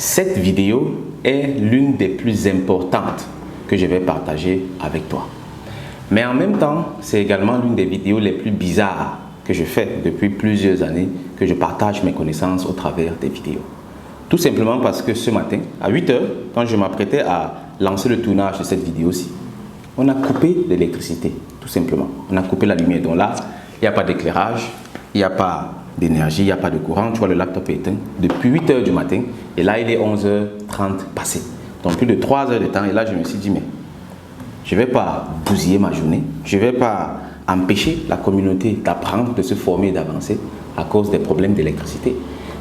Cette vidéo est l'une des plus importantes que je vais partager avec toi. Mais en même temps, c'est également l'une des vidéos les plus bizarres que je fais depuis plusieurs années, que je partage mes connaissances au travers des vidéos. Tout simplement parce que ce matin, à 8 h, quand je m'apprêtais à lancer le tournage de cette vidéo-ci, on a coupé l'électricité, tout simplement. On a coupé la lumière. Donc là, il n'y a pas d'éclairage, il n'y a pas d'énergie, il n'y a pas de courant. Tu vois, le laptop est éteint depuis 8 h du matin. Et là, il est 11 h 30 passé. Donc plus de 3 heures de temps. Et là, je me suis dit, mais je ne vais pas bousiller ma journée. Je ne vais pas empêcher la communauté d'apprendre, de se former et d'avancer à cause des problèmes d'électricité.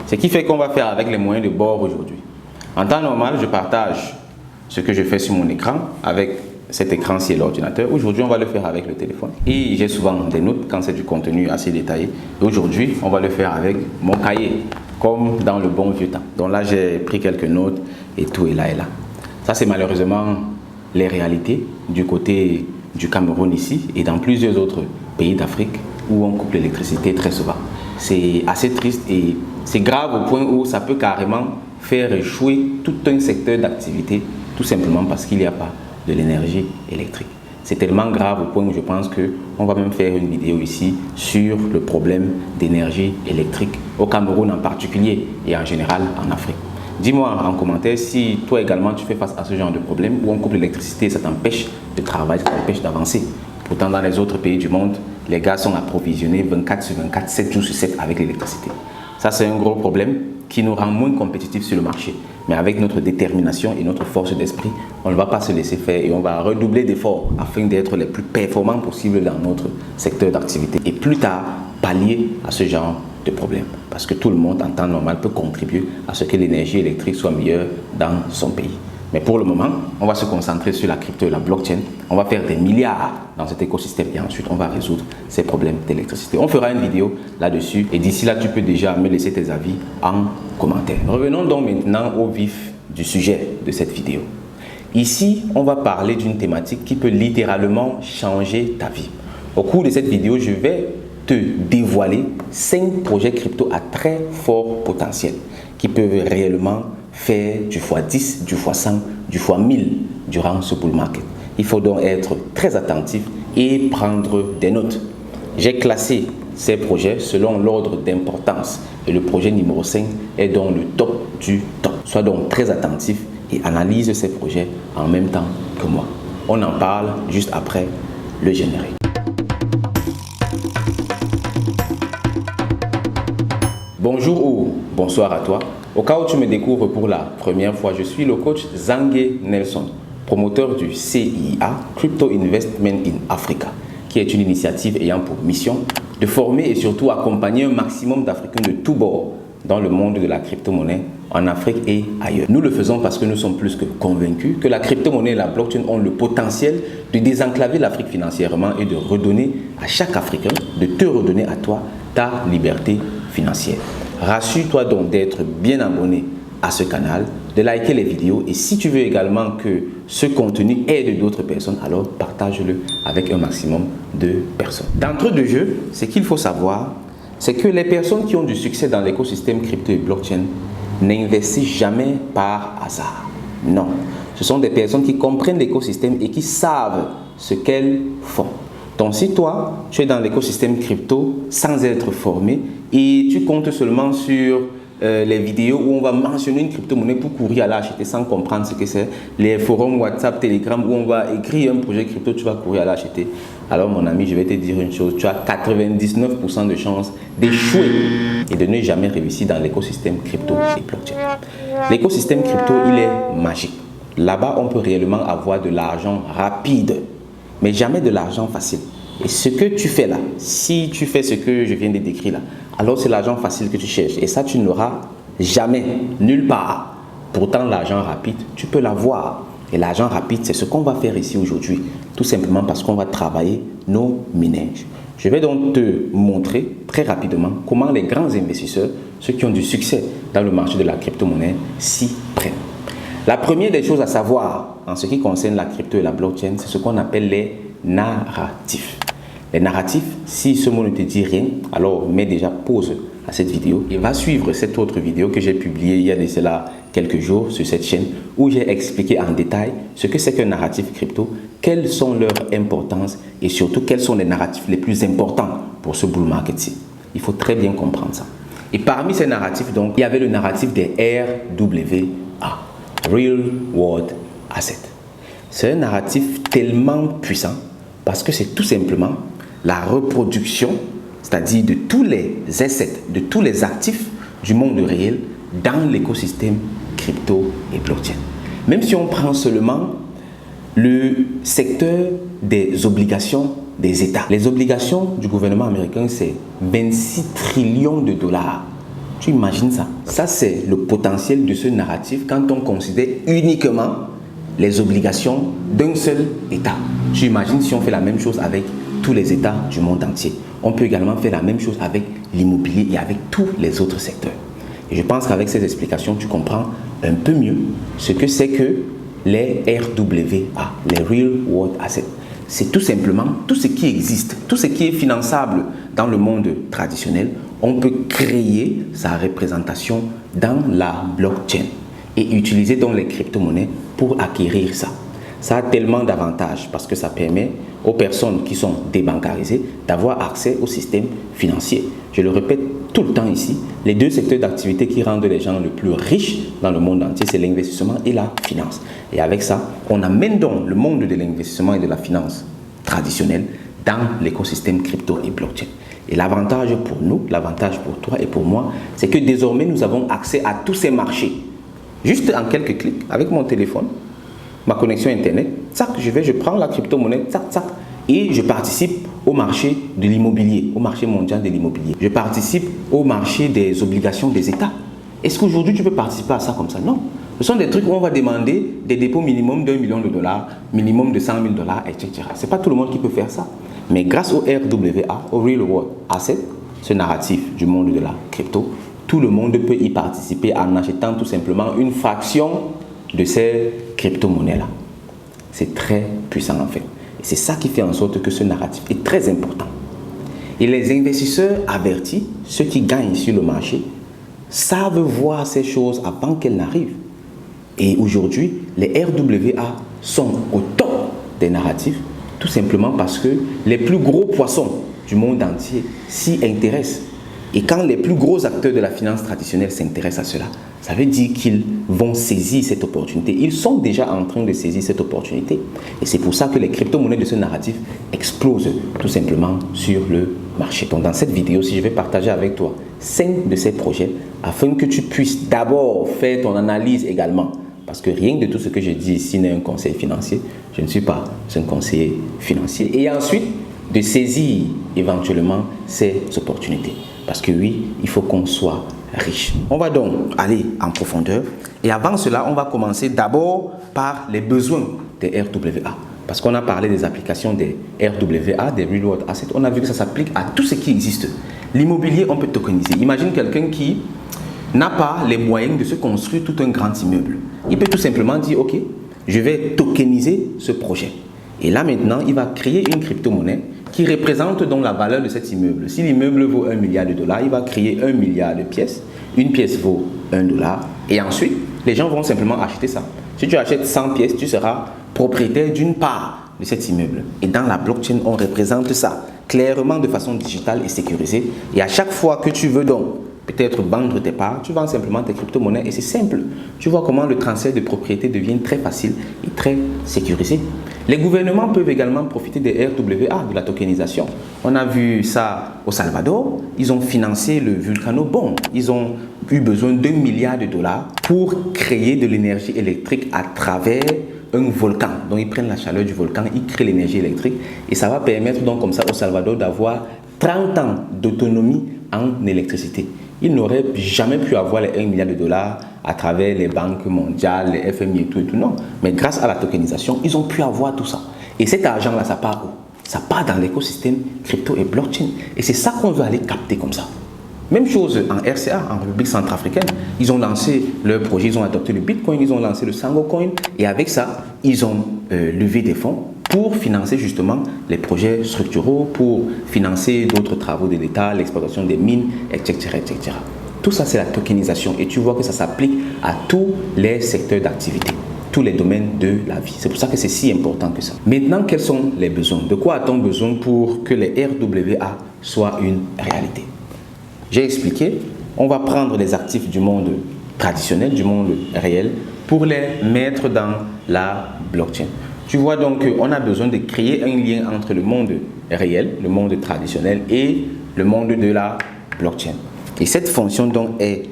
Ce qui fait qu'on va faire avec les moyens de bord aujourd'hui. En temps normal, je partage ce que je fais sur mon écran avec cet écran-ci et l'ordinateur. Aujourd'hui, on va le faire avec le téléphone. Et j'ai souvent des notes quand c'est du contenu assez détaillé. Et aujourd'hui, on va le faire avec mon cahier, comme dans le bon vieux temps. Donc là, j'ai pris quelques notes et tout est là et là. Ça, c'est malheureusement les réalités du côté du Cameroun ici et dans plusieurs autres pays d'Afrique où on coupe l'électricité très souvent. C'est assez triste et c'est grave au point où ça peut carrément faire échouer tout un secteur d'activité, tout simplement parce qu'il n'y a pas de l'énergie électrique. C'est tellement grave au point où je pense qu'on va même faire une vidéo ici sur le problème d'énergie électrique au Cameroun en particulier et en général en Afrique. Dis-moi en commentaire si toi également tu fais face à ce genre de problème où on coupe l'électricité et ça t'empêche de travailler, ça t'empêche d'avancer. Pourtant dans les autres pays du monde, les gars sont approvisionnés 24 sur 24, 7 jours sur 7 avec l'électricité. Ça c'est un gros problème qui nous rend moins compétitifs sur le marché. Mais avec notre détermination et notre force d'esprit, on ne va pas se laisser faire et on va redoubler d'efforts afin d'être les plus performants possibles dans notre secteur d'activité. Et plus tard, pallier à ce genre de problème. Parce que tout le monde en temps normal peut contribuer à ce que l'énergie électrique soit meilleure dans son pays. Mais pour le moment, on va se concentrer sur la crypto et la blockchain. On va faire des milliards dans cet écosystème et ensuite on va résoudre ces problèmes d'électricité. On fera une vidéo là-dessus et d'ici là, tu peux déjà me laisser tes avis en commentaire. Revenons donc maintenant au vif du sujet de cette vidéo. Ici, on va parler d'une thématique qui peut littéralement changer ta vie. Au cours de cette vidéo, je vais te dévoiler 5 projets crypto à très fort potentiel qui peuvent réellement faire du x10, du x100, du x1000 durant ce bull market. Il faut donc être très attentif et prendre des notes. J'ai classé ces projets selon l'ordre d'importance et le projet numéro 5 est donc le top du top. Sois donc très attentif et analyse ces projets en même temps que moi. On en parle juste après le générique. Bonjour ou bonsoir à toi. Au cas où tu me découvres pour la première fois, je suis le coach Zangué Nelson, promoteur du CIA, Crypto Investment in Africa, qui est une initiative ayant pour mission de former et surtout accompagner un maximum d'Africains de tous bords dans le monde de la crypto-monnaie en Afrique et ailleurs. Nous le faisons parce que nous sommes plus que convaincus que la crypto-monnaie et la blockchain ont le potentiel de désenclaver l'Afrique financièrement et de redonner à chaque Africain, de te redonner à toi ta liberté financière. Rassure-toi donc d'être bien abonné à ce canal, de liker les vidéos et si tu veux également que ce contenu aide d'autres personnes, alors partage-le avec un maximum de personnes. D'entrée de jeu, ce qu'il faut savoir, c'est que les personnes qui ont du succès dans l'écosystème crypto et blockchain n'investissent jamais par hasard. Non, ce sont des personnes qui comprennent l'écosystème et qui savent ce qu'elles font. Donc si toi, tu es dans l'écosystème crypto sans être formé et tu comptes seulement sur les vidéos où on va mentionner une crypto-monnaie pour courir à l'acheter sans comprendre ce que c'est, les forums WhatsApp, Telegram où on va écrire un projet crypto, tu vas courir à l'acheter. Alors mon ami, je vais te dire une chose, tu as 99% de chances d'échouer et de ne jamais réussir dans l'écosystème crypto et blockchain. L'écosystème crypto, il est magique. Là-bas, on peut réellement avoir de l'argent rapide, mais jamais de l'argent facile. Et ce que tu fais là, si tu fais ce que je viens de décrire là, alors c'est l'argent facile que tu cherches. Et ça, tu ne l'auras jamais, nulle part. Pourtant, l'argent rapide, tu peux l'avoir. Et l'argent rapide, c'est ce qu'on va faire ici aujourd'hui. Tout simplement parce qu'on va travailler nos ménages. Je vais donc te montrer très rapidement comment les grands investisseurs, ceux qui ont du succès dans le marché de la crypto-monnaie, s'y prennent. La première des choses à savoir en ce qui concerne la crypto et la blockchain, c'est ce qu'on appelle les narratifs. Les narratifs, si ce mot ne te dit rien, alors mets déjà pause à cette vidéo et va suivre cette autre vidéo que j'ai publiée il y a de cela quelques jours sur cette chaîne où j'ai expliqué en détail ce que c'est qu'un narratif crypto, quelles sont leurs importances et surtout quels sont les narratifs les plus importants pour ce bull market-ci. Il faut très bien comprendre ça. Et parmi ces narratifs, donc, il y avait le narratif des RWA, Real World Asset. C'est un narratif tellement puissant parce que c'est tout simplement la reproduction, c'est-à-dire de tous les assets, de tous les actifs du monde réel dans l'écosystème crypto et blockchain. Même si on prend seulement le secteur des obligations des États. Les obligations du gouvernement américain, c'est 26 trillions de dollars. Tu imagines ça? Ça, c'est le potentiel de ce narratif quand on considère uniquement les obligations d'un seul État. Tu imagines si on fait la même chose avec tous les États du monde entier. On peut également faire la même chose avec l'immobilier et avec tous les autres secteurs. Et je pense qu'avec ces explications, tu comprends un peu mieux ce que c'est que les RWA, les Real World Assets. C'est tout simplement tout ce qui existe, tout ce qui est finançable dans le monde traditionnel. On peut créer sa représentation dans la blockchain et utiliser donc les crypto-monnaies pour acquérir ça. Ça a tellement d'avantages parce que ça permet aux personnes qui sont débancarisées d'avoir accès au système financier. Je le répète tout le temps ici, les deux secteurs d'activité qui rendent les gens les plus riches dans le monde entier, c'est l'investissement et la finance. Et avec ça, on amène donc le monde de l'investissement et de la finance traditionnelle dans l'écosystème crypto et blockchain. Et l'avantage pour nous, l'avantage pour toi et pour moi, c'est que désormais nous avons accès à tous ces marchés. Juste en quelques clics, avec mon téléphone, ma connexion internet, tac, je prends la crypto-monnaie, tac, tac, et je participe au marché de l'immobilier, au marché mondial de l'immobilier. Je participe au marché des obligations des États. Est-ce qu'aujourd'hui tu peux participer à ça comme ça? Non. Ce sont des trucs où on va demander des dépôts minimum d'1 million de dollars, minimum de 100 000 dollars, etc. Ce n'est pas tout le monde qui peut faire ça. Mais grâce au RWA, au Real World Asset, ce narratif du monde de la crypto, tout le monde peut y participer en achetant tout simplement une fraction de ces crypto-monnaies-là. C'est très puissant en fait. Et c'est ça qui fait en sorte que ce narratif est très important. Et les investisseurs avertis, ceux qui gagnent sur le marché, savent voir ces choses avant qu'elles n'arrivent. Et aujourd'hui, les RWA sont au top des narratifs, tout simplement parce que les plus gros poissons du monde entier s'y intéressent. Et quand les plus gros acteurs de la finance traditionnelle s'intéressent à cela, ça veut dire qu'ils vont saisir cette opportunité. Ils sont déjà en train de saisir cette opportunité. Et c'est pour ça que les crypto-monnaies de ce narratif explosent tout simplement sur le marché. Donc dans cette vidéo, je vais partager avec toi 5 de ces projets afin que tu puisses d'abord faire ton analyse également. Parce que rien de tout ce que je dis ici n'est un conseil financier. Je ne suis pas un conseiller financier. Et ensuite, de saisir éventuellement ces opportunités. Parce que oui, il faut qu'on soit riche. On va donc aller en profondeur. Et avant cela, on va commencer d'abord par les besoins des RWA. Parce qu'on a parlé des applications des RWA, des Real World Assets. On a vu que ça s'applique à tout ce qui existe. L'immobilier, on peut tokeniser. Imagine quelqu'un qui n'a pas les moyens de se construire tout un grand immeuble. Il peut tout simplement dire, ok, je vais tokeniser ce projet. Et là maintenant, il va créer une crypto-monnaie qui représente donc la valeur de cet immeuble. Si l'immeuble vaut 1 milliard de dollars, il va créer 1 milliard de pièces. Une pièce vaut 1 dollar. Et ensuite, les gens vont simplement acheter ça. Si tu achètes 100 pièces, tu seras propriétaire d'une part de cet immeuble. Et dans la blockchain, on représente ça clairement de façon digitale et sécurisée. Et à chaque fois que tu veux donc peut-être vendre tes parts, tu vends simplement tes crypto-monnaies et c'est simple. Tu vois comment le transfert de propriété devient très facile et très sécurisé. Les gouvernements peuvent également profiter des RWA, de la tokenisation. On a vu ça au Salvador. Ils ont financé le Vulcano Bond. Ils ont eu besoin d'1 milliard de dollars pour créer de l'énergie électrique à travers un volcan. Donc ils prennent la chaleur du volcan, ils créent l'énergie électrique et ça va permettre donc comme ça au Salvador d'avoir 30 ans d'autonomie en électricité. Ils n'auraient jamais pu avoir les 1 milliard de dollars à travers les banques mondiales, les FMI et tout, non. Mais grâce à la tokenisation, ils ont pu avoir tout ça. Et cet argent-là, ça part où? Ça part dans l'écosystème crypto et blockchain. Et c'est ça qu'on veut aller capter comme ça. Même chose en RCA, en République centrafricaine. Ils ont lancé leur projet, ils ont adopté le Bitcoin, ils ont lancé le Sango Coin. Et avec ça, ils ont levé des fonds pour financer justement les projets structuraux, pour financer d'autres travaux de l'État, l'exploitation des mines, etc., etc. Tout ça, c'est la tokenisation. Et tu vois que ça s'applique à tous les secteurs d'activité, tous les domaines de la vie. C'est pour ça que c'est si important que ça. Maintenant, quels sont les besoins? De quoi a-t-on besoin pour que les RWA soient une réalité? J'ai expliqué, on va prendre les actifs du monde traditionnel, du monde réel, pour les mettre dans la blockchain. Tu vois donc qu'on a besoin de créer un lien entre le monde réel, le monde traditionnel et le monde de la blockchain. Et cette fonction donc est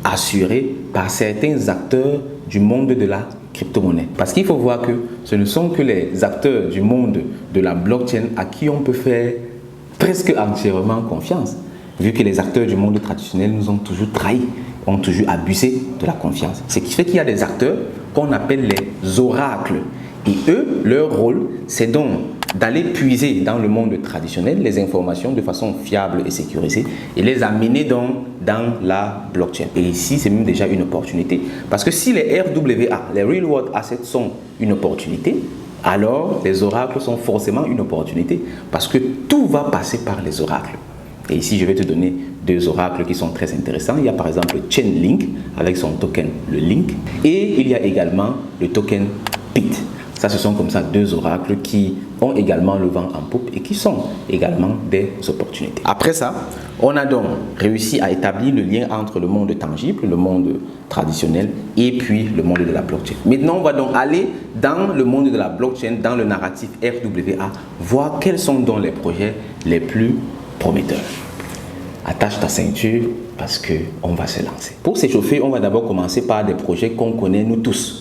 assurée par certains acteurs du monde de la crypto-monnaie. Parce qu'il faut voir que ce ne sont que les acteurs du monde de la blockchain à qui on peut faire presque entièrement confiance, vu que les acteurs du monde traditionnel nous ont toujours trahis, ont toujours abusé de la confiance. Ce qui fait qu'il y a des acteurs qu'on appelle les oracles. Et eux, leur rôle, c'est donc d'aller puiser dans le monde traditionnel les informations de façon fiable et sécurisée et les amener donc dans la blockchain. Et ici, c'est même déjà une opportunité. Parce que si les RWA, les Real World Assets, sont une opportunité, alors les oracles sont forcément une opportunité. Parce que tout va passer par les oracles. Et ici, je vais te donner deux oracles qui sont très intéressants. Il y a par exemple Chainlink avec son token, le Link. Et il y a également le token PIT. Ça, ce sont comme ça deux oracles qui ont également le vent en poupe et qui sont également des opportunités. Après ça, on a donc réussi à établir le lien entre le monde tangible, le monde traditionnel et puis le monde de la blockchain. Maintenant, on va donc aller dans le monde de la blockchain, dans le narratif RWA, voir quels sont donc les projets les plus prometteurs. Attache ta ceinture parce qu'on va se lancer. Pour s'échauffer, on va d'abord commencer par des projets qu'on connaît nous tous.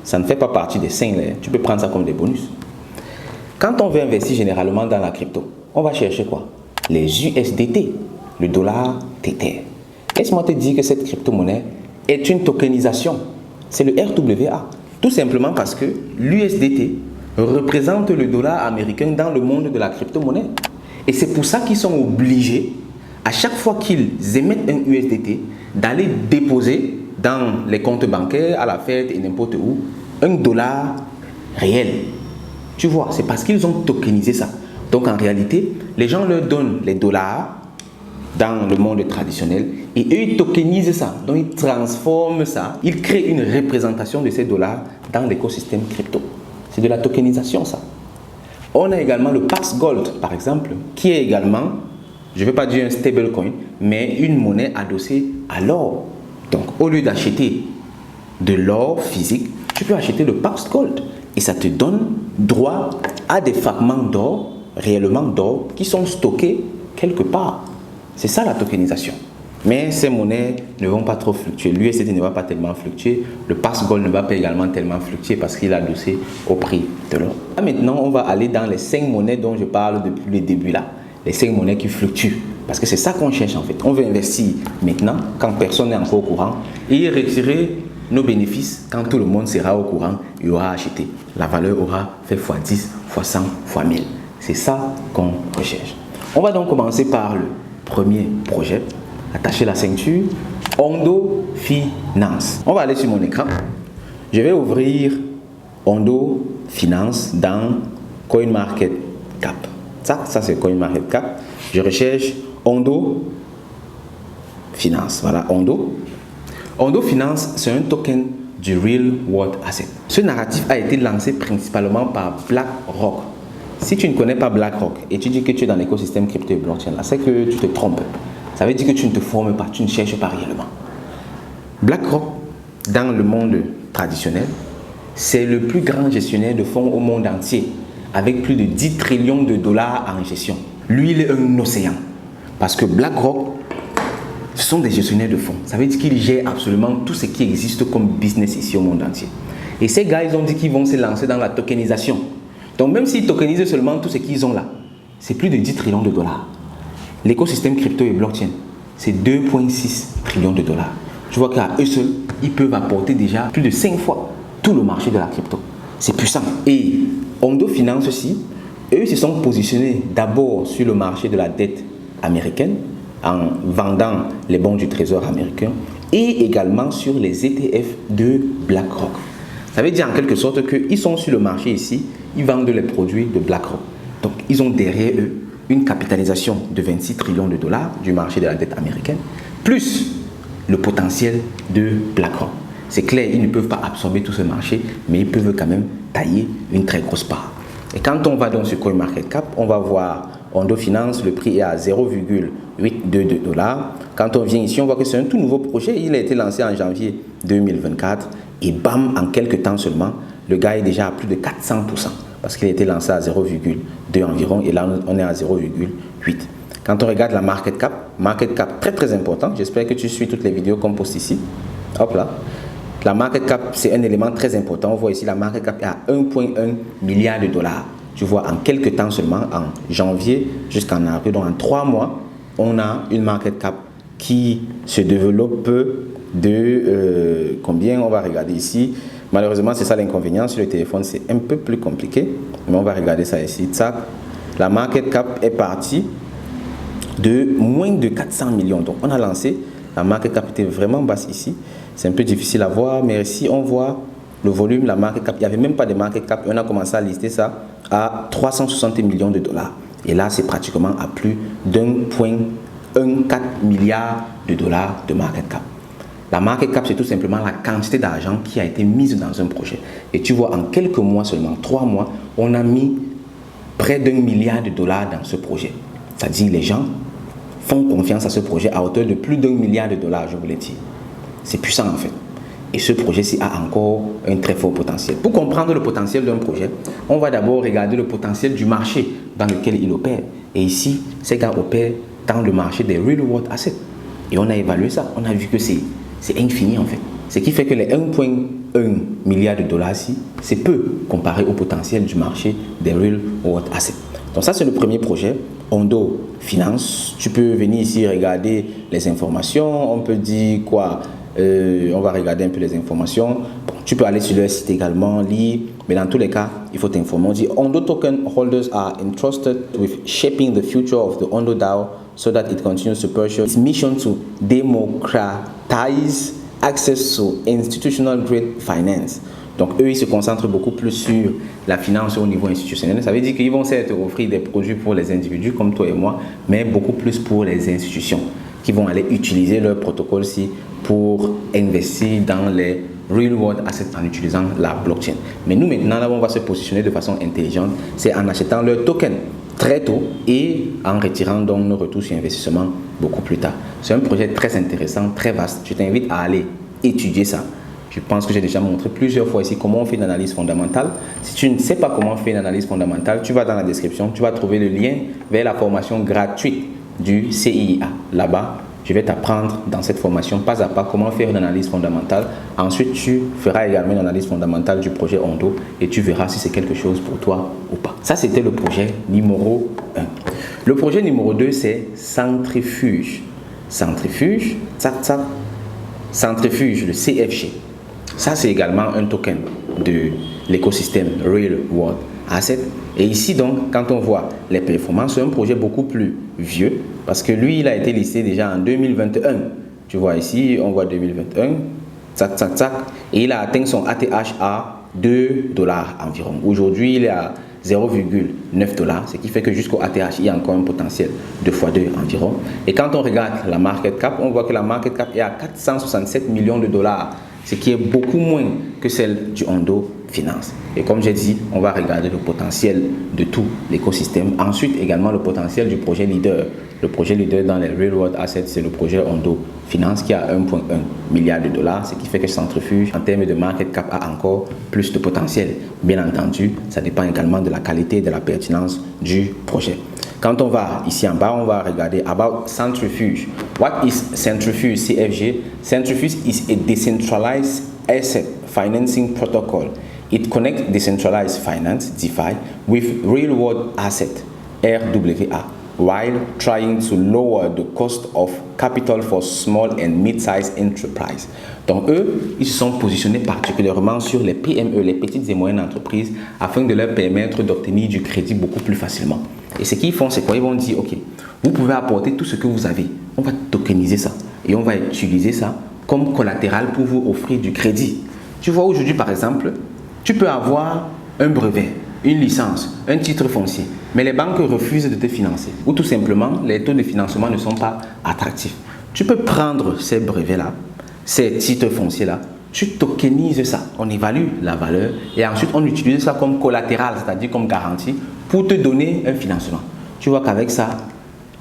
Ça ne fait pas partie des 5 là. Tu peux prendre ça comme des bonus. Quand on veut investir généralement dans la crypto, on va chercher quoi? Les USDT, le dollar Tether. Laisse-moi te dire que cette crypto-monnaie est une tokenisation. C'est le RWA. Tout simplement parce que l'USDT représente le dollar américain dans le monde de la crypto-monnaie. Et c'est pour ça qu'ils sont obligés, à chaque fois qu'ils émettent un USDT, d'aller déposer dans les comptes bancaires, à la Fed et n'importe où, un dollar réel. Tu vois, c'est parce qu'ils ont tokenisé ça. Donc en réalité, les gens leur donnent les dollars dans le monde traditionnel et eux ils tokenisent ça. Donc ils transforment ça, ils créent une représentation de ces dollars dans l'écosystème crypto. C'est de la tokenisation ça. On a également le Pax Gold par exemple, qui est également, je ne vais pas dire un stablecoin, mais une monnaie adossée à l'or. Donc, au lieu d'acheter de l'or physique, tu peux acheter le Pax Gold. Et ça te donne droit à des fragments d'or, réellement d'or, qui sont stockés quelque part. C'est ça la tokenisation. Mais ces monnaies ne vont pas trop fluctuer. L'USDT ne va pas tellement fluctuer. Le Pax Gold ne va pas également tellement fluctuer parce qu'il est adossé au prix de l'or. Maintenant, on va aller dans les 5 monnaies dont je parle depuis le début là. Les 5 monnaies qui fluctuent. Parce que c'est ça qu'on cherche en fait. On veut investir maintenant, quand personne n'est encore au courant, et retirer nos bénéfices quand tout le monde sera au courant et aura acheté. La valeur aura fait x10, x100, x1000. C'est ça qu'on recherche. On va donc commencer par le premier projet. Attacher la ceinture. Ondo Finance. On va aller sur mon écran. Je vais ouvrir Ondo Finance dans CoinMarketCap. Ça c'est CoinMarketCap. Je recherche Ondo Finance. Voilà, Ondo. Ondo Finance, c'est un token du Real World Asset. Ce narratif a été lancé principalement par BlackRock. Si tu ne connais pas BlackRock et tu dis que tu es dans l'écosystème crypto et blockchain, c'est que tu te trompes. Ça veut dire que tu ne te formes pas, tu ne cherches pas réellement. BlackRock, dans le monde traditionnel, c'est le plus grand gestionnaire de fonds au monde entier, avec plus de 10 trillions de dollars en gestion. Lui, il est un océan. Parce que BlackRock, ce sont des gestionnaires de fonds. Ça veut dire qu'ils gèrent absolument tout ce qui existe comme business ici au monde entier. Et ces gars, ils ont dit qu'ils vont se lancer dans la tokenisation. Donc même s'ils tokenisent seulement tout ce qu'ils ont là, c'est plus de 10 trillions de dollars. L'écosystème crypto et blockchain, c'est 2,6 trillions de dollars. Tu vois qu'à eux seuls, ils peuvent apporter déjà plus de 5 fois tout le marché de la crypto. C'est puissant. Et Ondo Finance aussi, eux se sont positionnés d'abord sur le marché de la dette américaine en vendant les bons du trésor américain et également sur les ETF de BlackRock. Ça veut dire en quelque sorte qu'ils sont sur le marché ici, ils vendent les produits de BlackRock. Donc ils ont derrière eux une capitalisation de 26 trillions de dollars du marché de la dette américaine, plus le potentiel de BlackRock. C'est clair, ils ne peuvent pas absorber tout ce marché, mais ils peuvent quand même tailler une très grosse part. Et quand on va dans ce CoinMarketCap, on va voir Ondo Finance, le prix est à 0,822 $. Quand on vient ici, on voit que c'est un tout nouveau projet. Il a été lancé en janvier 2024 et bam, en quelques temps seulement, le gars est déjà à plus de 400% parce qu'il a été lancé à 0,2 environ et là on est à 0,8. Quand on regarde la market cap très très important. J'espère que tu suis toutes les vidéos qu'on poste ici. Hop là. La market cap, c'est un élément très important. On voit ici la market cap est à 1,1 milliard $. Tu vois, en quelques temps seulement, en janvier jusqu'en avril, donc en 3 mois, on a une market cap qui se développe de combien? On va regarder ici. Malheureusement, c'est ça l'inconvénient. Sur le téléphone, c'est un peu plus compliqué. Mais on va regarder ça ici. Tac. La market cap est partie de moins de 400 millions. Donc, on a lancé. La market cap était vraiment basse ici. C'est un peu difficile à voir. Mais ici, on voit le volume, la market cap. Il n'y avait même pas de market cap. Et on a commencé à lister ça à 360 millions $. Et là, c'est pratiquement à plus d'1,14 milliard $. De market cap. La market cap, c'est tout simplement la quantité d'argent qui a été mise dans un projet. Et tu vois, en quelques mois seulement, 3 mois, on a mis près d'1 milliard $. Dans ce projet. C'est-à-dire les gens font confiance à ce projet à hauteur de plus d'1 milliard $, je vous l'ai dit. C'est puissant en fait. Et ce projet-ci a encore un très fort potentiel. Pour comprendre le potentiel d'un projet, on va d'abord regarder le potentiel du marché dans lequel il opère. Et ici, ces gars opèrent dans le marché des real world assets. Et on a évalué ça. On a vu que c'est infini en fait. Ce qui fait que les 1,1 milliard $, c'est peu comparé au potentiel du marché des real world assets. Donc ça, c'est le premier projet, Ondo Finance. Tu peux venir ici regarder les informations. On peut dire quoi? On va regarder un peu les informations. Bon, tu peux aller sur leur site également, lire. Mais dans tous les cas, il faut t'informer. On dit Ondo token holders are entrusted with shaping the future of the Ondo DAO so that it continues to pursue its mission to democratize access to institutional grade finance. Donc eux, ils se concentrent beaucoup plus sur la finance au niveau institutionnel. Ça veut dire qu'ils vont certes offrir des produits pour les individus comme toi et moi, mais beaucoup plus pour les institutions qui vont aller utiliser leur protocole-ci pour investir dans les real world assets en utilisant la blockchain. Mais nous maintenant, là où on va se positionner de façon intelligente, c'est en achetant leur token très tôt et en retirant donc nos retours sur investissement beaucoup plus tard. C'est un projet très intéressant, très vaste. Je t'invite à aller étudier ça. Je pense que j'ai déjà montré plusieurs fois ici comment on fait une analyse fondamentale. Si tu ne sais pas comment on fait une analyse fondamentale, tu vas dans la description, tu vas trouver le lien vers la formation gratuite du CIIA. Là-bas, je vais t'apprendre dans cette formation pas à pas comment faire une analyse fondamentale. Ensuite, tu feras également une analyse fondamentale du projet Ondo et tu verras si c'est quelque chose pour toi ou pas. Ça, c'était le projet numéro 1. Le projet numéro 2, c'est Centrifuge. Centrifuge, Centrifuge, le CFG. Ça, c'est également un token de l'écosystème Real World Asset. Et ici, donc, quand on voit les performances, c'est un projet beaucoup plus vieux parce que lui, il a été listé déjà en 2021. Tu vois ici, on voit 2021, tac, tac, tac. Et il a atteint son ATH à 2 $ environ. Aujourd'hui, il est à 0,9 $, ce qui fait que jusqu'au ATH, il y a encore un potentiel de x2 environ. Et quand on regarde la market cap, on voit que la market cap est à 467 millions $, ce qui est beaucoup moins que celle du Ondo Finance. Et comme j'ai dit, on va regarder le potentiel de tout l'écosystème. Ensuite, également le potentiel du projet leader. Le projet leader dans les Real World Assets, c'est le projet Ondo Finance qui a 1,1 milliard $, ce qui fait que Centrifuge, en termes de market cap, a encore plus de potentiel. Bien entendu, ça dépend également de la qualité et de la pertinence du projet. Quand on va ici en bas, on va regarder about Centrifuge. What is Centrifuge CFG? Centrifuge is a decentralized asset financing protocol. It connects decentralized finance, DeFi, with real-world asset, RWA, while trying to lower the cost of capital for small and mid-sized enterprises. Donc eux, ils se sont positionnés particulièrement sur les PME, les petites et moyennes entreprises, afin de leur permettre d'obtenir du crédit beaucoup plus facilement. Et ce qu'ils font, c'est quoi? Ils vont dire, ok, vous pouvez apporter tout ce que vous avez. On va tokeniser ça et on va utiliser ça comme collatéral pour vous offrir du crédit. Tu vois, aujourd'hui, par exemple, tu peux avoir un brevet, une licence, un titre foncier, mais les banques refusent de te financer ou tout simplement, les taux de financement ne sont pas attractifs. tu peux prendre ces brevets-là, ces titres fonciers-là, tu tokenises ça, on évalue la valeur et ensuite on utilise ça comme collatéral, c'est-à-dire comme garantie pour te donner un financement. Tu vois qu'avec ça,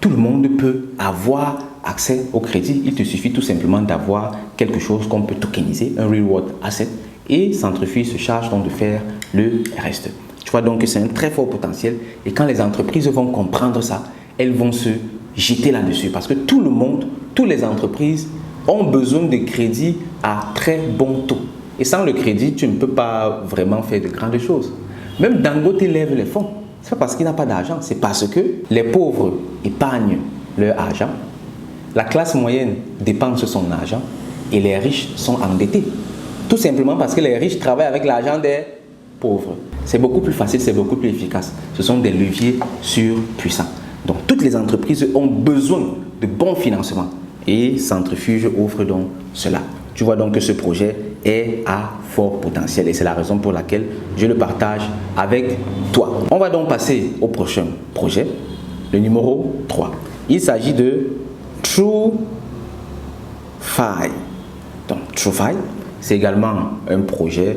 tout le monde peut avoir accès au crédit. Il te suffit tout simplement d'avoir quelque chose qu'on peut tokeniser, un real world asset, et Centrifuge se charge donc de faire le reste. Tu vois donc que c'est un très fort potentiel et quand les entreprises vont comprendre ça, elles vont se jeter là-dessus parce que tout le monde, toutes les entreprises ont besoin de crédit à très bon taux. Et sans le crédit, tu ne peux pas vraiment faire de grandes choses. Même Dangote lève les fonds. Ce n'est pas parce qu'il n'a pas d'argent, c'est parce que les pauvres épargnent leur argent, la classe moyenne dépense son argent et les riches sont endettés. Tout simplement parce que les riches travaillent avec l'argent des pauvres. C'est beaucoup plus facile, c'est beaucoup plus efficace. Ce sont des leviers surpuissants. Donc toutes les entreprises ont besoin de bons financements et Centrifuge offre donc cela. Tu vois donc que ce projet est à fort potentiel et c'est la raison pour laquelle je le partage avec toi. On va donc passer au prochain projet, le numéro 3. Il s'agit de TrueFi. Donc TrueFi, c'est également un projet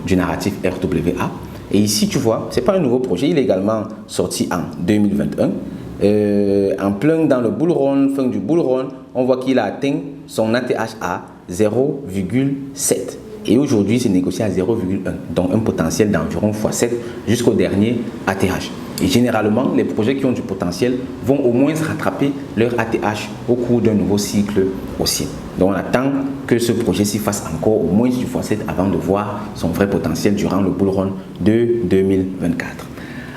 du narratif RWA. Et ici, tu vois, ce n'est pas un nouveau projet, il est également sorti en 2021. En plein dans le bull run, fin du bull run, on voit qu'il a atteint son ATH à 0,7. Et aujourd'hui, c'est négocié à 0,1. Donc un potentiel d'environ x7 jusqu'au dernier ATH. Et généralement, les projets qui ont du potentiel vont au moins rattraper leur ATH au cours d'un nouveau cycle haussier. Donc on attend que ce projet-ci fasse encore au moins du x7 avant de voir son vrai potentiel durant le bull run de 2024.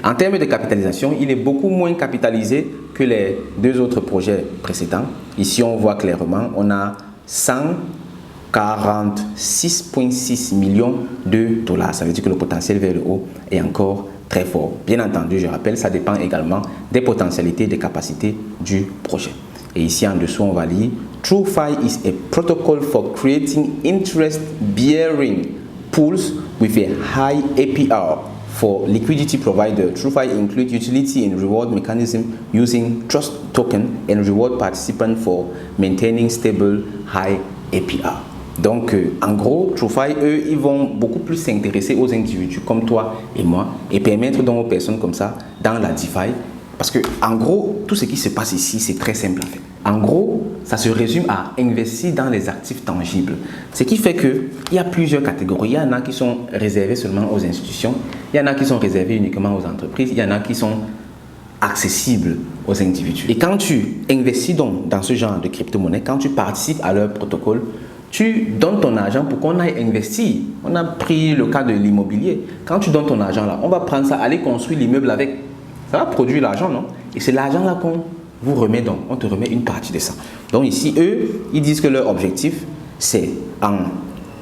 En termes de capitalisation, il est beaucoup moins capitalisé que les deux autres projets précédents. Ici, on voit clairement, on a 146,6 millions de dollars. Ça veut dire que le potentiel vers le haut est encore très fort. Bien entendu, je rappelle, ça dépend également des potentialités, des capacités du projet. Et ici en dessous, on va lire TrueFi is a protocol for creating interest-bearing pools with a high APR. For liquidity provider, TrueFi includes utility and reward mechanism using trust token and reward participant for maintaining stable high APR. Donc, en gros, TrueFi, eux, ils vont beaucoup plus s'intéresser aux individus comme toi et moi et permettre donc aux personnes comme ça dans la DeFi. Parce que, en gros, tout ce qui se passe ici, c'est très simple en fait. En gros, ça se résume à investir dans les actifs tangibles. Ce qui fait qu'il y a plusieurs catégories. Il y en a qui sont réservés seulement aux institutions. Il y en a qui sont réservés uniquement aux entreprises. Il y en a qui sont accessibles aux individus. Et quand tu investis donc dans ce genre de crypto-monnaie, quand tu participes à leur protocole, tu donnes ton argent pour qu'on aille investir. On a pris le cas de l'immobilier. Quand tu donnes ton argent là, on va prendre ça, aller construire l'immeuble avec. Ça va produire l'argent, non? Et c'est l'argent là qu'on vous remet donc. On te remet une partie de ça. Donc ici, eux, ils disent que leur objectif, c'est en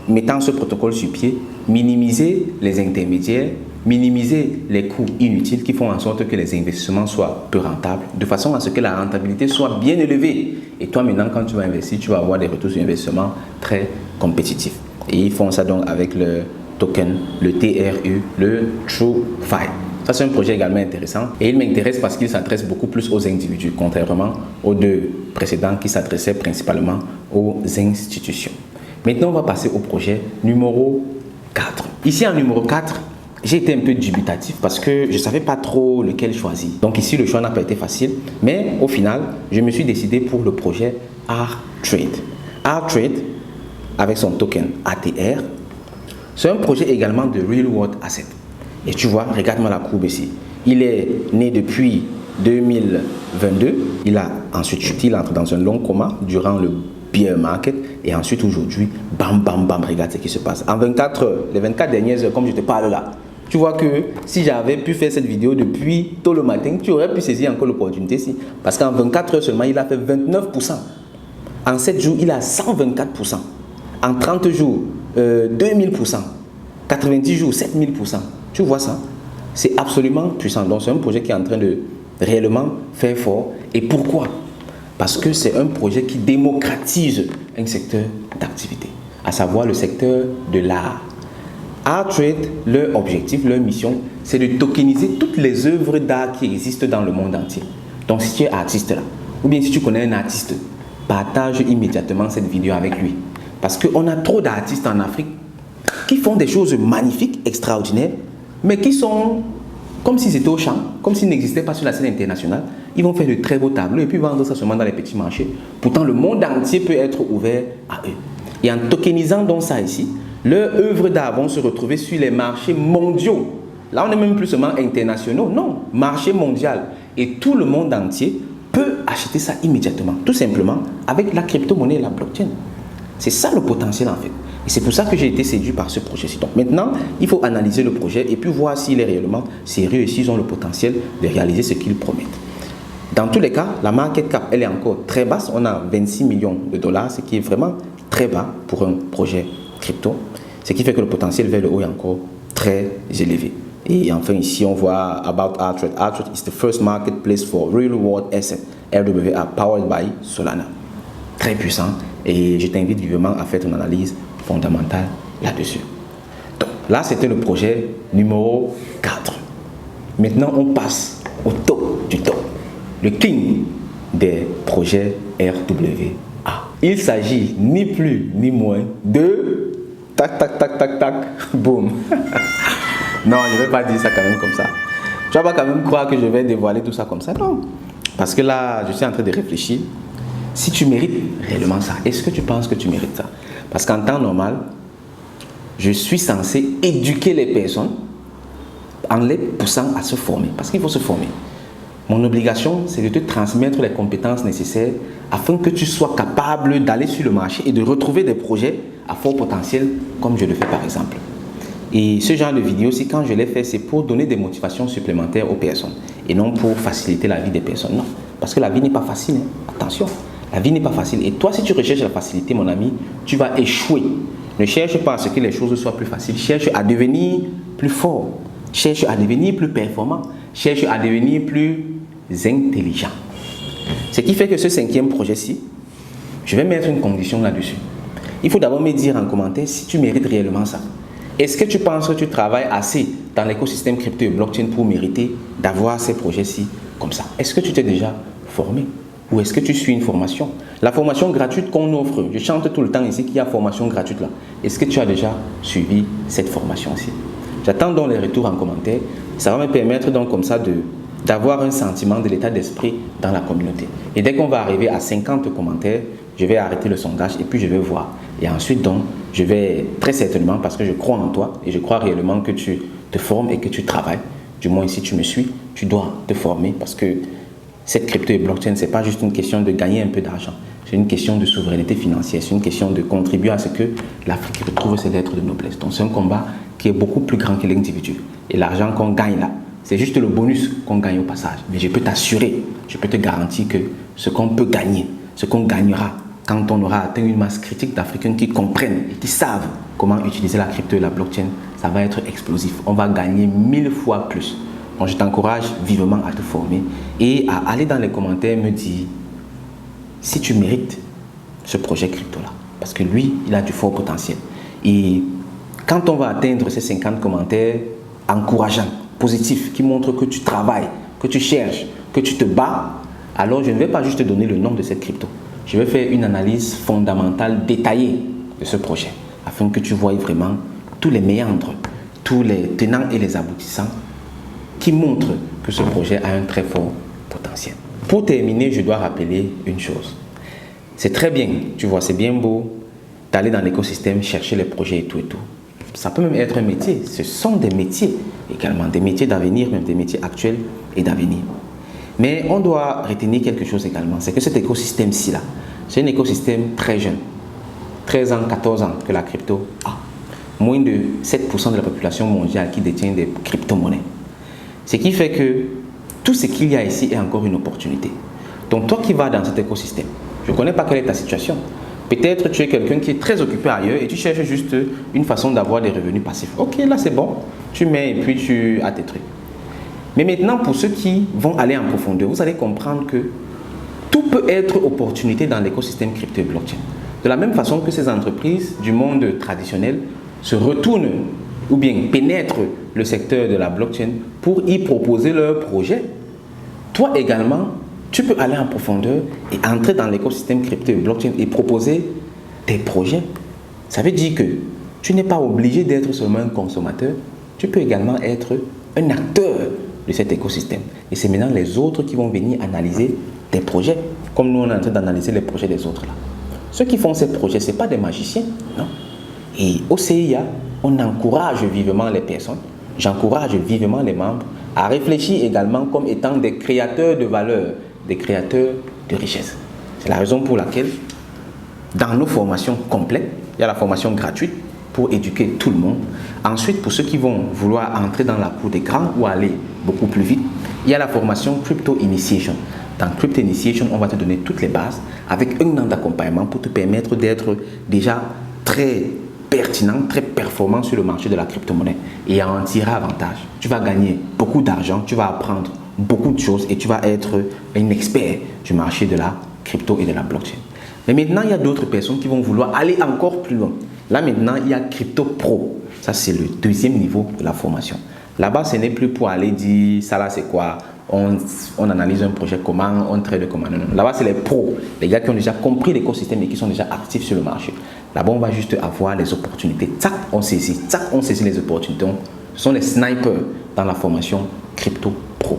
mettant ce protocole sur pied, minimiser les intermédiaires, minimiser les coûts inutiles qui font en sorte que les investissements soient peu rentables, de façon à ce que la rentabilité soit bien élevée. Et toi maintenant, quand tu vas investir, tu vas avoir des retours sur investissement très compétitifs. Et ils font ça donc avec le token, le TRU, le TrueFi. Ça, c'est un projet également intéressant et il m'intéresse parce qu'il s'adresse beaucoup plus aux individus, contrairement aux deux précédents qui s'adressaient principalement aux institutions. Maintenant, on va passer au projet numéro 4. Ici, en numéro 4, j'ai été un peu dubitatif parce que je ne savais pas trop lequel choisir. Donc ici, le choix n'a pas été facile, mais au final, je me suis décidé pour le projet R-Trade. R-Trade, avec son token ATR, c'est un projet également de Real World Asset. Et tu vois, regarde-moi la courbe ici. Il est né depuis 2022. Il a ensuite chuté, il entre dans un long coma durant le bear market. Et ensuite, aujourd'hui, bam, bam, bam, regarde ce qui se passe. En 24 heures, les 24 dernières heures, comme je te parle là, tu vois que si j'avais pu faire cette vidéo depuis tôt le matin, tu aurais pu saisir encore l'opportunité ici. Parce qu'en 24 heures seulement, il a fait 29%. En 7 jours, il a 124%. En 30 jours, 2000%. 90 jours, 7000%. Tu vois ça? C'est absolument puissant. Donc, c'est un projet qui est en train de réellement faire fort. Et pourquoi? Parce que c'est un projet qui démocratise un secteur d'activité, à savoir le secteur de l'art. R-Trade, leur objectif, leur mission, c'est de tokeniser toutes les œuvres d'art qui existent dans le monde entier. Donc, si tu es artiste là, ou bien si tu connais un artiste, partage immédiatement cette vidéo avec lui. Parce qu'on a trop d'artistes en Afrique qui font des choses magnifiques, extraordinaires, mais qui sont comme s'ils étaient au champ, comme s'ils n'existaient pas sur la scène internationale. Ils vont faire de très beaux tableaux et puis vendre ça seulement dans les petits marchés. Pourtant, le monde entier peut être ouvert à eux. Et en tokenisant donc ça ici, leurs œuvres d'art vont se retrouver sur les marchés mondiaux. Là, on n'est même plus seulement internationaux, non, marché mondial. Et tout le monde entier peut acheter ça immédiatement, tout simplement avec la crypto-monnaie et la blockchain. C'est ça le potentiel en fait. Et c'est pour ça que j'ai été séduit par ce projet-ci. Donc maintenant, il faut analyser le projet et puis voir s'il est réellement sérieux et s'ils ont le potentiel de réaliser ce qu'ils promettent. Dans tous les cas, la market cap, elle est encore très basse. On a 26 millions de dollars, ce qui est vraiment très bas pour un projet crypto. Ce qui fait que le potentiel vers le haut est encore très élevé. Et enfin, ici, on voit About Artrade. Artrade is the first marketplace for real world assets, RWA, powered by Solana. Très puissant. Et je t'invite vivement à faire une analyse fondamentale là-dessus. Donc, là, c'était le projet numéro 4. Maintenant, on passe au top du top. Le king des projets RWA. Il s'agit ni plus ni moins de tac, tac, tac, tac, tac, boum. Non, je ne vais pas dire ça quand même comme ça. Tu vas pas quand même croire que je vais dévoiler tout ça comme ça, non. Parce que là, je suis en train de réfléchir. Si tu mérites réellement ça, est-ce que tu penses que tu mérites ça? Parce qu'en temps normal, je suis censé éduquer les personnes en les poussant à se former. Parce qu'il faut se former. Mon obligation, c'est de te transmettre les compétences nécessaires afin que tu sois capable d'aller sur le marché et de retrouver des projets à fort potentiel comme je le fais par exemple. Et ce genre de vidéo, si quand je l'ai fait, c'est pour donner des motivations supplémentaires aux personnes et non pour faciliter la vie des personnes. Non, parce que la vie n'est pas facile. Hein. Attention, la vie n'est pas facile. Et toi, si tu recherches la facilité, mon ami, tu vas échouer. Ne cherche pas à ce que les choses soient plus faciles. Cherche à devenir plus fort. Cherche à devenir plus performant. Cherche à devenir plus intelligent. Ce qui fait que ce 5e projet-ci, je vais mettre une condition là-dessus. Il faut d'abord me dire en commentaire si tu mérites réellement ça. Est-ce que tu penses que tu travailles assez dans l'écosystème crypto et blockchain pour mériter d'avoir ces projets-ci comme ça? Est-ce que tu t'es déjà formé? Ou est-ce que tu suis une formation? La formation gratuite qu'on offre, je chante tout le temps ici qu'il y a formation gratuite là. Est-ce que tu as déjà suivi cette formation-ci? J'attends donc les retours en commentaire. Ça va me permettre donc comme ça d'avoir un sentiment de l'état d'esprit dans la communauté. Et dès qu'on va arriver à 50 commentaires, je vais arrêter le sondage et puis je vais voir. Et ensuite donc, je vais très certainement, parce que je crois en toi et je crois réellement que tu te formes et que tu travailles. Du moins, si tu me suis, tu dois te former parce que cette crypto et blockchain, ce n'est pas juste une question de gagner un peu d'argent. C'est une question de souveraineté financière. C'est une question de contribuer à ce que l'Afrique retrouve ses lettres de noblesse. Donc, c'est un combat qui est beaucoup plus grand que l'individu. Et l'argent qu'on gagne là, c'est juste le bonus qu'on gagne au passage. Mais je peux t'assurer, je peux te garantir que ce qu'on peut gagner, ce qu'on gagnera quand on aura atteint une masse critique d'Africains qui comprennent et qui savent comment utiliser la crypto et la blockchain, ça va être explosif. On va gagner 1000 fois plus. Donc je t'encourage vivement à te former et à aller dans les commentaires me dire si tu mérites ce projet crypto-là. Parce que lui, il a du fort potentiel. Et quand on va atteindre ces 50 commentaires encourageants, positifs, qui montrent que tu travailles, que tu cherches, que tu te bats, alors je ne vais pas juste te donner le nom de cette crypto. Je vais faire une analyse fondamentale détaillée de ce projet afin que tu voies vraiment tous les méandres, tous les tenants et les aboutissants qui montrent que ce projet a un très fort potentiel. Pour terminer, je dois rappeler une chose. C'est très bien, tu vois, c'est bien beau d'aller dans l'écosystème, chercher les projets et tout et tout. Ça peut même être un métier. Ce sont des métiers également, des métiers d'avenir, même des métiers actuels et d'avenir. Mais on doit retenir quelque chose également, c'est que cet écosystème-ci là, c'est un écosystème très jeune. 13 ans, 14 ans que la crypto a. Moins de 7% de la population mondiale qui détient des crypto-monnaies. Ce qui fait que tout ce qu'il y a ici est encore une opportunité. Donc toi qui vas dans cet écosystème, je ne connais pas quelle est ta situation. Peut-être tu es quelqu'un qui est très occupé ailleurs et tu cherches juste une façon d'avoir des revenus passifs. Ok, là c'est bon, tu mets et puis tu as tes trucs. Mais maintenant, pour ceux qui vont aller en profondeur, vous allez comprendre que tout peut être opportunité dans l'écosystème crypto et blockchain. De la même façon que ces entreprises du monde traditionnel se retournent ou bien pénètrent le secteur de la blockchain pour y proposer leurs projets. Toi également, tu peux aller en profondeur et entrer dans l'écosystème crypto et blockchain et proposer tes projets. Ça veut dire que tu n'es pas obligé d'être seulement un consommateur, tu peux également être un acteur de cet écosystème. Et c'est maintenant les autres qui vont venir analyser tes projets, comme nous on est en train d'analyser les projets des autres là. Ceux qui font ces projets, ce n'est pas des magiciens, non. Et au CIA, on encourage vivement les personnes, j'encourage vivement les membres à réfléchir également comme étant des créateurs de valeur, des créateurs de richesse. C'est la raison pour laquelle, dans nos formations complètes, il y a la formation gratuite pour éduquer tout le monde. Ensuite, pour ceux qui vont vouloir entrer dans la cour des grands ou aller beaucoup plus vite, il y a la formation Crypto Initiation. Dans Crypto Initiation, on va te donner toutes les bases avec un an d'accompagnement pour te permettre d'être déjà très pertinent, très performant sur le marché de la crypto-monnaie et en tirer avantage. Tu vas gagner beaucoup d'argent, tu vas apprendre beaucoup de choses et tu vas être un expert du marché de la crypto et de la blockchain. Mais maintenant, il y a d'autres personnes qui vont vouloir aller encore plus loin. Là maintenant, il y a Crypto Pro. Ça, c'est le deuxième niveau de la formation. Là-bas, ce n'est plus pour aller dire, ça là, c'est quoi? On analyse un projet comment, on trade comment. Non, non. Là-bas, c'est les pros, les gars qui ont déjà compris l'écosystème et qui sont déjà actifs sur le marché. Là-bas, on va juste avoir les opportunités. Tac, on saisit les opportunités. Ce sont les snipers dans la formation Crypto Pro.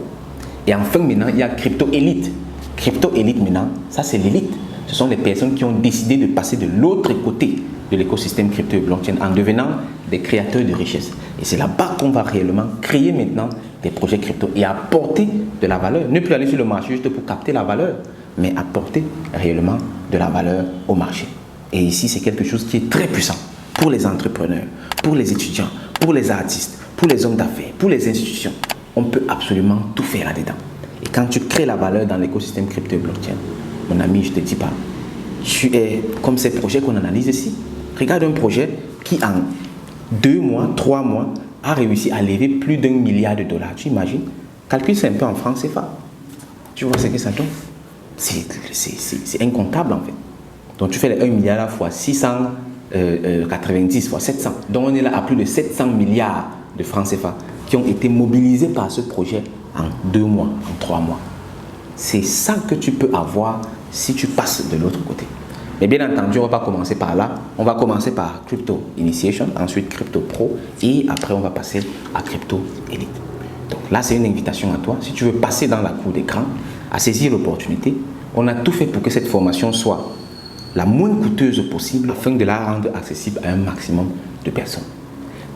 Et enfin, maintenant, il y a Crypto Elite. Crypto Elite, maintenant, ça, c'est l'élite. Ce sont les personnes qui ont décidé de passer de l'autre côté de l'écosystème crypto et blockchain en devenant des créateurs de richesse. Et c'est là-bas qu'on va réellement créer maintenant des projets crypto et apporter de la valeur. Ne plus aller sur le marché juste pour capter la valeur, mais apporter réellement de la valeur au marché. Et ici, c'est quelque chose qui est très puissant pour les entrepreneurs, pour les étudiants, pour les artistes, pour les hommes d'affaires, pour les institutions. On peut absolument tout faire là-dedans. Et quand tu crées la valeur dans l'écosystème crypto et blockchain, mon ami, je ne te dis pas, tu es comme ces projets qu'on analyse ici. Regarde un projet qui en 2 mois, 3 mois, a réussi à lever plus d'1 milliard de dollars. Tu imagines? Calcule ça un peu en francs CFA. Tu vois ce que ça donne? C'est incontable en fait. Donc tu fais les 1 milliard là fois 690 fois 700. Donc on est là à plus de 700 milliards de francs CFA qui ont été mobilisés par ce projet en 2 mois, en 3 mois. C'est ça que tu peux avoir si tu passes de l'autre côté. Mais bien entendu, on ne va pas commencer par là. On va commencer par Crypto Initiation, ensuite Crypto Pro et après on va passer à Crypto Elite. Donc là, c'est une invitation à toi. Si tu veux passer dans la cour d'écran, à saisir l'opportunité, on a tout fait pour que cette formation soit la moins coûteuse possible afin de la rendre accessible à un maximum de personnes.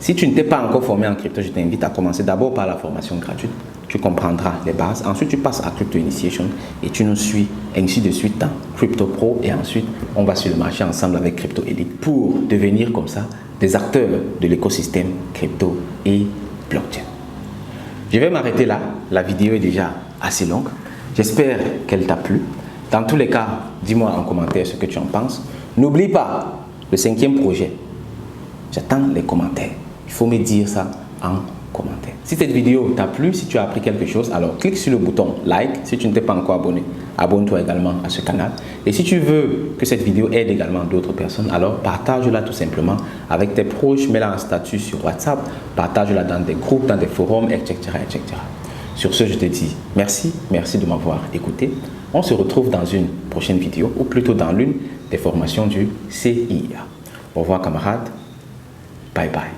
Si tu ne t'es pas encore formé en crypto, je t'invite à commencer d'abord par la formation gratuite. Tu comprendras les bases. Ensuite, tu passes à Crypto Initiation et tu nous suis ainsi de suite dans Crypto Pro. Et ensuite, on va sur le marché ensemble avec Crypto Elite pour devenir comme ça des acteurs de l'écosystème crypto et blockchain. Je vais m'arrêter là. La vidéo est déjà assez longue. J'espère qu'elle t'a plu. Dans tous les cas, dis-moi en commentaire ce que tu en penses. N'oublie pas le 5e projet. J'attends les commentaires. Il faut me dire ça en commentaire. Si cette vidéo t'a plu, si tu as appris quelque chose, alors clique sur le bouton like. Si tu ne t'es pas encore abonné, abonne-toi également à ce canal. Et si tu veux que cette vidéo aide également d'autres personnes, alors partage-la tout simplement avec tes proches, mets-la en statut sur WhatsApp, partage-la dans des groupes, dans des forums, etc., etc. Sur ce, je te dis merci de m'avoir écouté. On se retrouve dans une prochaine vidéo, ou plutôt dans l'une des formations du CIA. Au revoir camarades. Bye bye.